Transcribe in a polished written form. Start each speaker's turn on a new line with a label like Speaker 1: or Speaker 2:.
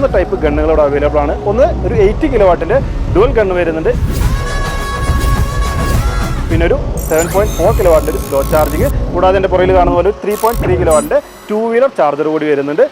Speaker 1: 3 type ഗണ്ണുകളോട് available ആണ്. ഒന്ന് ഒരു 80 കിലോ വാട്ടിൻ്റെ ഡുവൽ ഗണ്ണ് വരുന്നുണ്ട്. പിന്നെ ഒരു 7.4 കിലോ വാട്ടിൻ്റെ ഒരു സ്ലോ ചാർജിങ്. കൂടാതെ എൻ്റെ പുറകിൽ കാണുന്ന പോലെ 3.3 കിലോ വാട്ടിൻ്റെ 2 വീലർ ചാർജർ കൂടി വരുന്നുണ്ട്.